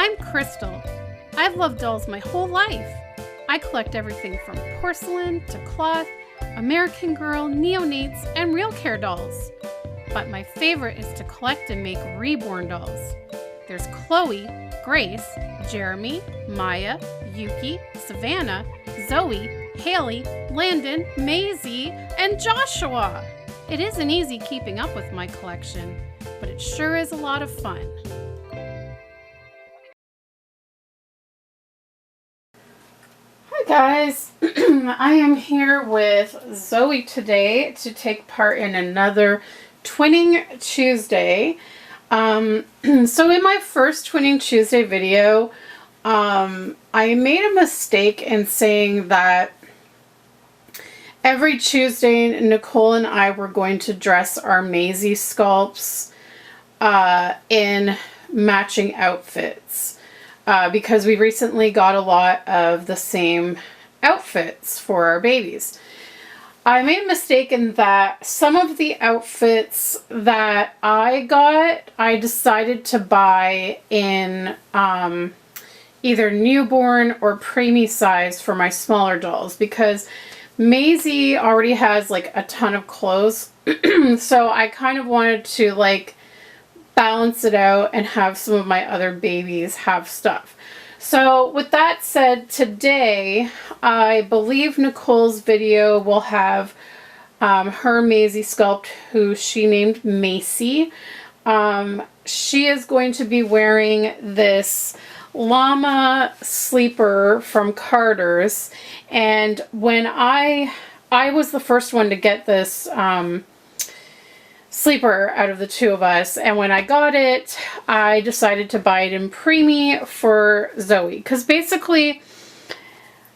I'm Krystle. I've loved dolls my whole life. I collect everything from porcelain to cloth, American Girl, neonates, and real care dolls. But my favorite is to collect and make Reborn dolls. There's Chloe, Grace, Jeremy, Maya, Yuki, Savannah, Zoey, Haley, Landon, Maisie, and Joshua. It isn't easy keeping up with my collection, but it sure is a lot of fun. Hi guys, I am here with Zoey today to take part in another Twinning Tuesday. So in my first Twinning Tuesday video, I made a mistake in saying that every Tuesday Nicole and I were going to dress our Maisie sculpts in matching outfits because we recently got a lot of the same outfits for our babies. I made a mistake in that some of the outfits that I got, I decided to buy in either newborn or preemie size for my smaller dolls because Maisie already has like a ton of clothes. So I kind of wanted to like balance it out and have some of my other babies have stuff. So with that said, today I believe Nicole's video will have her Maisie sculpt, who she named Macy. She is going to be wearing this llama sleeper from Carter's, and when I was the first one to get this sleeper out of the two of us, and when I got it, I decided to buy it in preemie for Zoey, because basically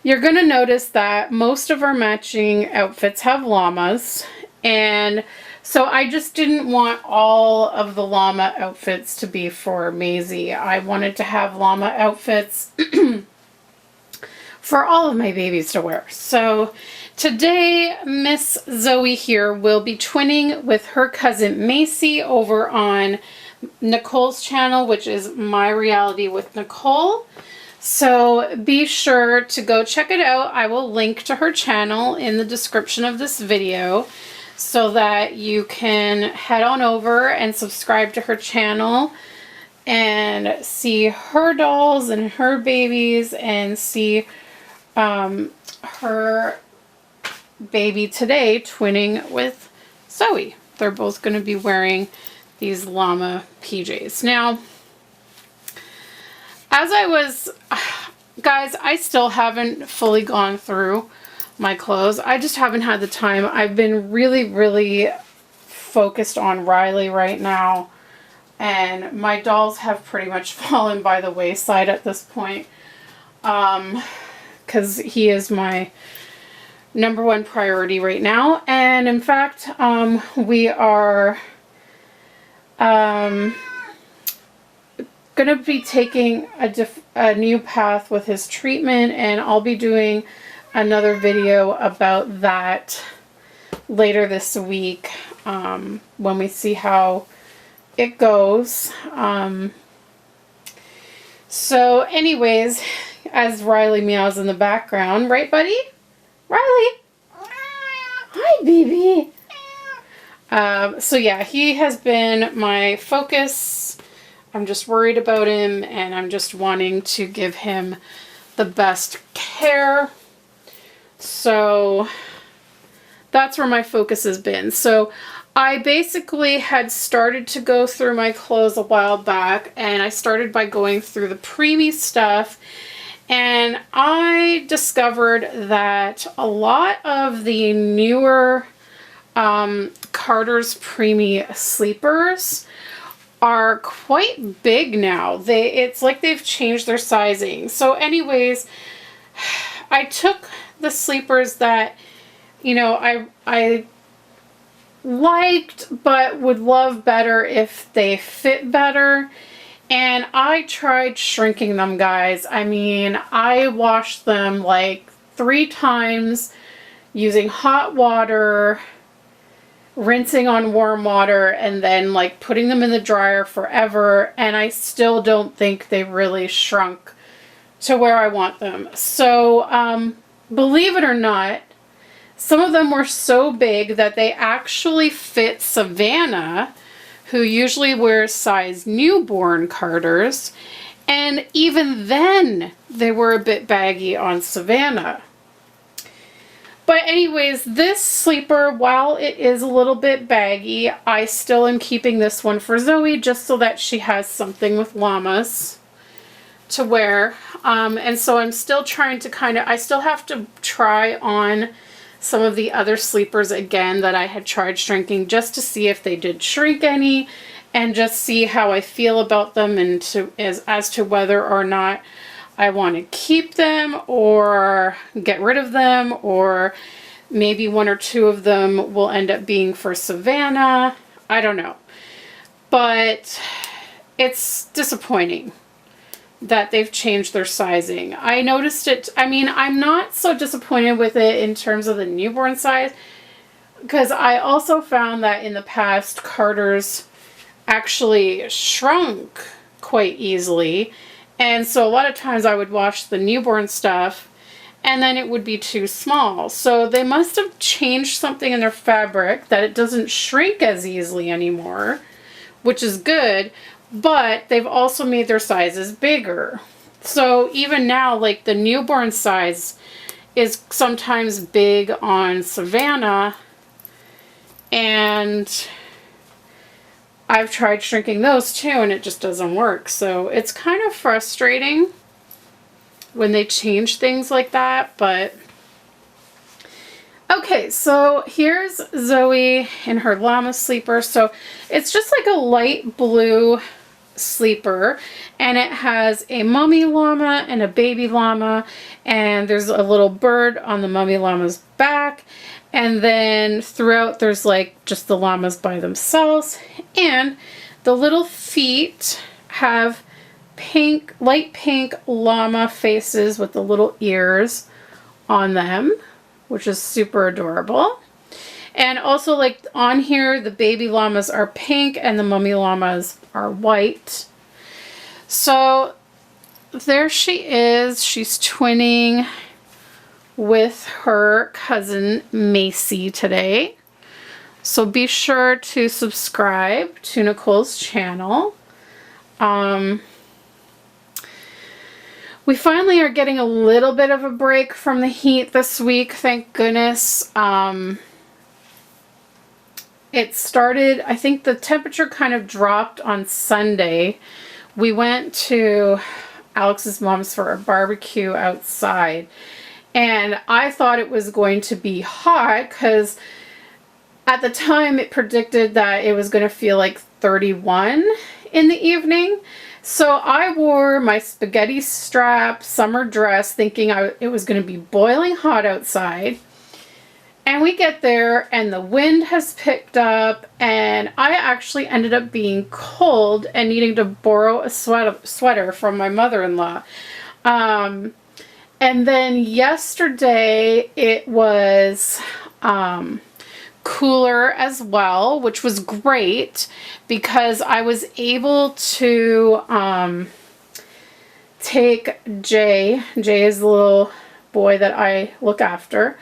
you're gonna notice that most of our matching outfits have llamas, and so I just didn't want all of the llama outfits to be for Maisie. I wanted to have llama outfits for all of my babies to wear. So today, Miss Zoey here will be twinning with her cousin Macy over on Nicole's channel, which is My Reality with Nicole. So be sure to go check it out. I will link to her channel in the description of this video so that you can head on over and subscribe to her channel and see her dolls and her babies and see her baby today twinning with Zoey. They're both going to be wearing these llama PJs. Now, as I was, guys, I still haven't fully gone through my clothes. I just haven't had the time. I've been really focused on Riley right now, and my dolls have pretty much fallen by the wayside at this point, because he is my #1 priority right now. And in fact, we are gonna be taking a new path with his treatment, and I'll be doing another video about that later this week when we see how it goes. So anyways, as Riley meows in the background, right buddy? Riley! Hi, baby! So yeah, he has been my focus. I'm just worried about him, and I'm just wanting to give him the best care. So that's where my focus has been. So I basically had started to go through my clothes a while back, and I started by going through the preemie stuff. And I discovered that a lot of the newer Carter's preemie sleepers are quite big now. It's like they've changed their sizing. So anyways, I took the sleepers that, you know, I liked but would love better if they fit better. And I tried shrinking them, guys. I mean, I washed them like 3 times using hot water rinsing on warm water and then like putting them in the dryer forever, and I still don't think they really shrunk to where I want them. So believe it or not, some of them were so big that they actually fit Savannah, who usually wears size newborn Carters, and even then they were a bit baggy on Savannah. But anyways, this sleeper, while it is a little bit baggy, I still am keeping this one for Zoey just so that she has something with llamas to wear. And so I'm still trying to I still have to try on some of the other sleepers again that I had tried shrinking, just to see if they did shrink any and just see how I feel about them, and as to whether or not I want to keep them or get rid of them, or maybe one or two of them will end up being for Savannah. I don't know. But it's disappointing that they've changed their sizing. I noticed it. I mean, I'm not so disappointed with it in terms of the newborn size, because I also found that in the past, Carters actually shrunk quite easily. And so a lot of times I would wash the newborn stuff and then it would be too small. So they must have changed something in their fabric that it doesn't shrink as easily anymore, which is good, but they've also made their sizes bigger. So even now, like the newborn size is sometimes big on Savannah, and I've tried shrinking those too, and it just doesn't work. So it's kind of frustrating when they change things like that, but okay, so here's Zoey in her llama sleeper. So it's just like a light blue sleeper, and it has a mommy llama and a baby llama, and there's a little bird on the mommy llama's back, and then throughout there's like just the llamas by themselves, and the little feet have pink, light pink llama faces with the little ears on them, which is super adorable. And also, like on here, the baby llamas are pink and the mommy llamas are white. So there she is. She's twinning with her cousin Macy today. So be sure to subscribe to Nicole's channel. We finally are getting a little bit of a break from the heat this week, thank goodness. It started, I think the temperature kind of dropped on Sunday. We went to Alex's mom's for a barbecue outside, and I thought it was going to be hot because at the time it predicted that it was going to feel like 31 in the evening. So I wore my spaghetti strap summer dress thinking it was going to be boiling hot outside. And we get there and the wind has picked up, and I actually ended up being cold and needing to borrow a sweater from my mother-in-law. And then yesterday it was cooler as well, which was great because I was able to take Jay. Jay is the little boy that I look after.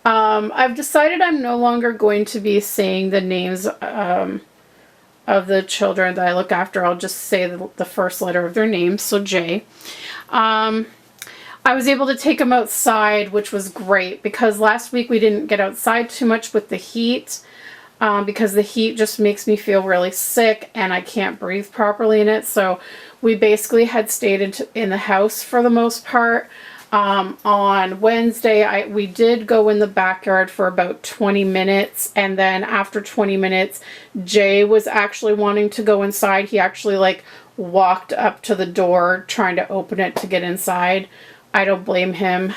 I've decided I'm no longer going to be saying the names of the children that I look after. I'll just say the first letter of their name, so Jay. I was able to take him outside, which was great because last week we didn't get outside too much with the heat because the heat just makes me feel really sick and I can't breathe properly in it. So we basically had stayed in the house for the most part. On Wednesday, we did go in the backyard for about 20 minutes, and then after 20 minutes, Jay was actually wanting to go inside. He actually like walked up to the door trying to open it to get inside. I don't blame him.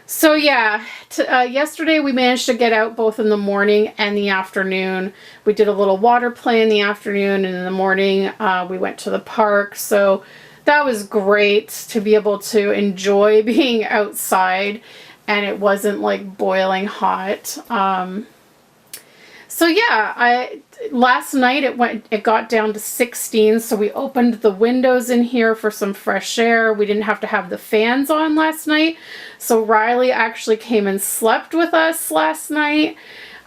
So yeah, yesterday we managed to get out both in the morning and the afternoon. We did a little water play in the afternoon, and in the morning we went to the park. So that was great to be able to enjoy being outside and it wasn't like boiling hot. So yeah, last night it got down to 16, so we opened the windows in here for some fresh air. We didn't have to have the fans on last night. So Riley actually came and slept with us last night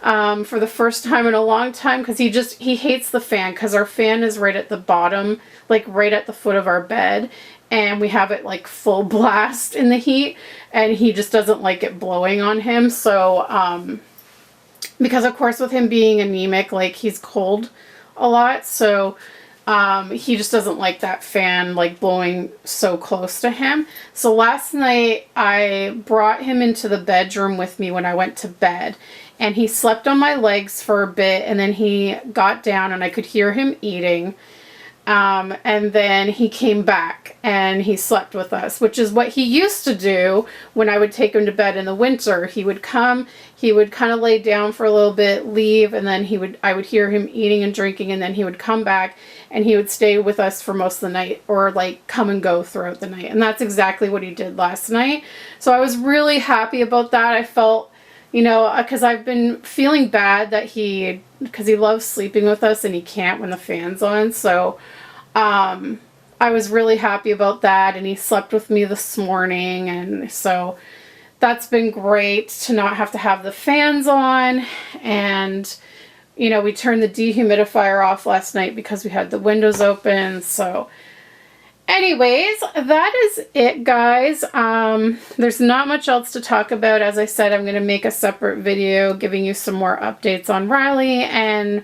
for the first time in a long time, because he hates the fan, because our fan is right at the bottom, like right at the foot of our bed, and we have it like full blast in the heat, and he just doesn't like it blowing on him. So because of course with him being anemic, like he's cold a lot, so he just doesn't like that fan like blowing so close to him. So last night I brought him into the bedroom with me when I went to bed, and he slept on my legs for a bit, and then he got down and I could hear him eating. And then he came back and he slept with us, which is what he used to do when I would take him to bed in the winter. He would come, he would kind of lay down for a little bit, leave, and then I would hear him eating and drinking, and then he would come back and he would stay with us for most of the night, or like come and go throughout the night. And that's exactly what he did last night. So I was really happy about that. I felt, you know, because I've been feeling bad that because he loves sleeping with us and he can't when the fan's on. So I was really happy about that, and he slept with me this morning, and so that's been great to not have to have the fans on. And you know, we turned the dehumidifier off last night because we had the windows open. So anyways, that is it, guys. There's not much else to talk about. As I said, I'm going to make a separate video giving you some more updates on Riley, and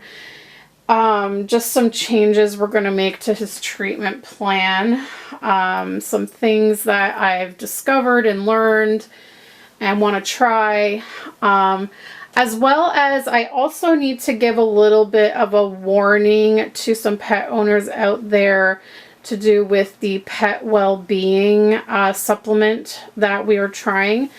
just some changes we're going to make to his treatment plan. Some things that I've discovered and learned and want to try. As well as I also need to give a little bit of a warning to some pet owners out there to do with the pet well-being supplement that we are trying.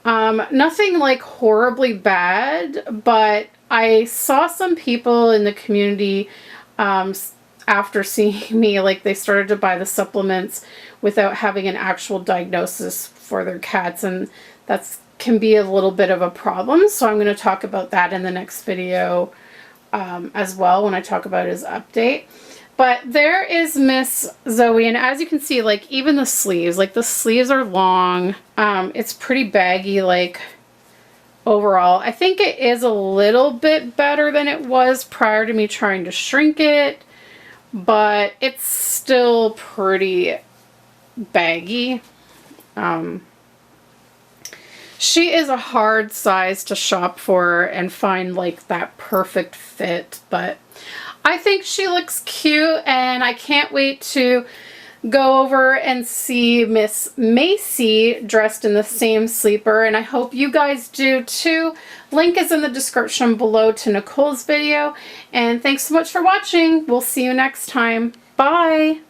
Nothing like horribly bad, but I saw some people in the community after seeing me, like they started to buy the supplements without having an actual diagnosis for their cats, and that's can be a little bit of a problem. So I'm going to talk about that in the next video as well, when I talk about his update. But there is Miss Zoey, and as you can see, like even the sleeves are long. It's pretty baggy, like overall. I think it is a little bit better than it was prior to me trying to shrink it, but it's still pretty baggy. She is a hard size to shop for and find like that perfect fit, but I think she looks cute, and I can't wait to go over and see Miss Macy dressed in the same sleeper, and I hope you guys do too. Link is in the description below to Nicole's video, and thanks so much for watching. We'll see you next time. Bye!